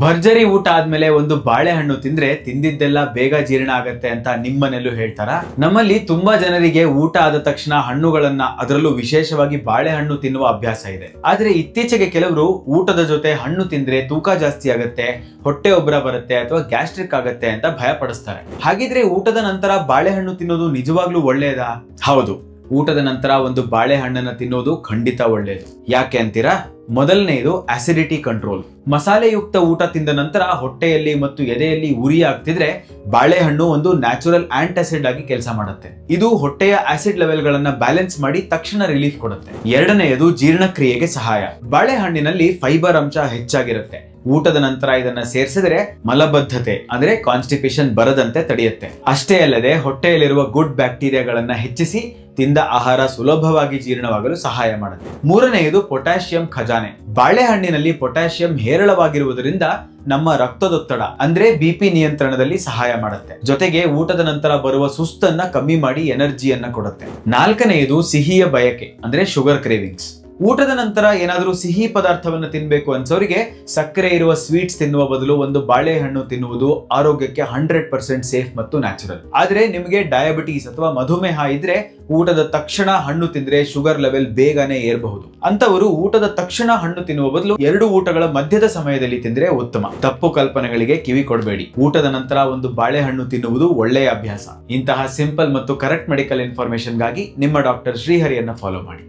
ಭರ್ಜರಿ ಊಟ ಆದ್ಮೇಲೆ ಒಂದು ಬಾಳೆಹಣ್ಣು ತಿಂದ್ರೆ ತಿಂದಿದ್ದೆಲ್ಲ ಬೇಗ ಜೀರ್ಣ ಆಗತ್ತೆ ಅಂತ ನಿಮ್ಮನೆಲ್ಲೂ ಹೇಳ್ತಾರ? ನಮ್ಮಲ್ಲಿ ತುಂಬಾ ಜನರಿಗೆ ಊಟ ಆದ ತಕ್ಷಣ ಹಣ್ಣುಗಳನ್ನ, ಅದರಲ್ಲೂ ವಿಶೇಷವಾಗಿ ಬಾಳೆಹಣ್ಣು ತಿನ್ನುವ ಅಭ್ಯಾಸ ಇದೆ. ಆದ್ರೆ ಇತ್ತೀಚೆಗೆ ಕೆಲವರು ಊಟದ ಜೊತೆ ಹಣ್ಣು ತಿಂದ್ರೆ ತೂಕ ಜಾಸ್ತಿ ಆಗತ್ತೆ, ಹೊಟ್ಟೆ ಉಬ್ಬರ ಬರುತ್ತೆ ಅಥವಾ ಗ್ಯಾಸ್ಟ್ರಿಕ್ ಆಗತ್ತೆ ಅಂತ ಭಯ ಪಡಿಸ್ತಾರೆ. ಹಾಗಿದ್ರೆ ಊಟದ ನಂತರ ಬಾಳೆಹಣ್ಣು ತಿನ್ನೋದು ನಿಜವಾಗ್ಲೂ ಒಳ್ಳೆಯದಾ? ಹೌದು, ಊಟದ ನಂತರ ಒಂದು ಬಾಳೆಹಣ್ಣನ್ನ ತಿನ್ನೋದು ಖಂಡಿತ ಒಳ್ಳೆಯದು. ಯಾಕೆ ಅಂತೀರಾ? ಮೊದಲನೆಯದು ಅಸಿಡಿಟಿ ಕಂಟ್ರೋಲ್. ಮಸಾಲೆಯುಕ್ತ ಊಟ ತಿಂದ ನಂತರ ಹೊಟ್ಟೆಯಲ್ಲಿ ಮತ್ತು ಎದೆಯಲ್ಲಿ ಉರಿ ಆಗ್ತಿದ್ರೆ ಬಾಳೆಹಣ್ಣು ಒಂದು ನ್ಯಾಚುರಲ್ ಆಂಟಾಸಿಡ್ ಆಗಿ ಕೆಲಸ ಮಾಡುತ್ತೆ. ಇದು ಹೊಟ್ಟೆಯ ಆಸಿಡ್ ಲೆವೆಲ್ ಗಳನ್ನ ಬ್ಯಾಲೆನ್ಸ್ ಮಾಡಿ ತಕ್ಷಣ ರಿಲೀಫ್ ಕೊಡುತ್ತೆ. ಎರಡನೆಯದು ಜೀರ್ಣಕ್ರಿಯೆಗೆ ಸಹಾಯ. ಬಾಳೆಹಣ್ಣಿನಲ್ಲಿ ಫೈಬರ್ ಅಂಶ ಹೆಚ್ಚಾಗಿರುತ್ತೆ. ಊಟದ ನಂತರ ಇದನ್ನ ಸೇರಿಸಿದ್ರೆ ಮಲಬದ್ಧತೆ ಅಂದ್ರೆ ಕಾನ್ಸ್ಟಿಪೇಷನ್ ಬರದಂತೆ ತಡೆಯುತ್ತೆ. ಅಷ್ಟೇ ಅಲ್ಲದೆ ಹೊಟ್ಟೆಯಲ್ಲಿರುವ ಗುಡ್ ಬ್ಯಾಕ್ಟೀರಿಯಾಗಳನ್ನ ಹೆಚ್ಚಿಸಿ ತಿಂದ ಆಹಾರ ಸುಲಭವಾಗಿ ಜೀರ್ಣವಾಗಲು ಸಹಾಯ ಮಾಡುತ್ತೆ. ಮೂರನೆಯದು ಪೊಟ್ಯಾಷಿಯಂ ಖಜಾನೆ. ಬಾಳೆಹಣ್ಣಿನಲ್ಲಿ ಪೊಟ್ಯಾಷಿಯಂ ಹೇರಳವಾಗಿರುವುದರಿಂದ ನಮ್ಮ ರಕ್ತದೊತ್ತಡ ಅಂದ್ರೆ ಬಿಪಿ ನಿಯಂತ್ರಣದಲ್ಲಿ ಸಹಾಯ ಮಾಡುತ್ತೆ. ಜೊತೆಗೆ ಊಟದ ನಂತರ ಬರುವ ಸುಸ್ತನ್ನ ಕಮ್ಮಿ ಮಾಡಿ ಎನರ್ಜಿಯನ್ನ ಕೊಡುತ್ತೆ. ನಾಲ್ಕನೆಯದು ಸಿಹಿಯ ಬಯಕೆ ಅಂದ್ರೆ ಶುಗರ್ ಕ್ರೇವಿಂಗ್ಸ್. ಊಟದ ನಂತರ ಏನಾದರೂ ಸಿಹಿ ಪದಾರ್ಥವನ್ನು ತಿನ್ಬೇಕು ಅನ್ಸೋರಿಗೆ ಸಕ್ಕರೆ ಇರುವ ಸ್ವೀಟ್ಸ್ ತಿನ್ನುವ ಬದಲು ಒಂದು ಬಾಳೆಹಣ್ಣು ತಿನ್ನುವುದು ಆರೋಗ್ಯಕ್ಕೆ 100% ಸೇಫ್ ಮತ್ತು ನ್ಯಾಚುರಲ್. ಆದ್ರೆ ನಿಮಗೆ ಡಯಾಬಿಟೀಸ್ ಅಥವಾ ಮಧುಮೇಹ ಇದ್ರೆ ಊಟದ ತಕ್ಷಣ ಹಣ್ಣು ತಿಂದ್ರೆ ಶುಗರ್ ಲೆವೆಲ್ ಬೇಗನೆ ಏರಬಹುದು. ಅಂತವರು ಊಟದ ತಕ್ಷಣ ಹಣ್ಣು ತಿನ್ನುವ ಬದಲು 2 ಊಟಗಳ ಮಧ್ಯದ ಸಮಯದಲ್ಲಿ ತಿಂದ್ರೆ ಉತ್ತಮ. ತಪ್ಪು ಕಲ್ಪನೆಗಳಿಗೆ ಕಿವಿ ಕೊಡಬೇಡಿ. ಊಟದ ನಂತರ ಒಂದು ಬಾಳೆಹಣ್ಣು ತಿನ್ನುವುದು ಒಳ್ಳೆಯ ಅಭ್ಯಾಸ. ಇಂತಹ ಸಿಂಪಲ್ ಮತ್ತು ಕರೆಕ್ಟ್ ಮೆಡಿಕಲ್ ಇನ್ಫಾರ್ಮೇಶನ್ಗಾಗಿ ನಿಮ್ಮ ಡಾಕ್ಟರ್ ಶ್ರೀಹರಿಯನ್ನ ಫಾಲೋ ಮಾಡಿ.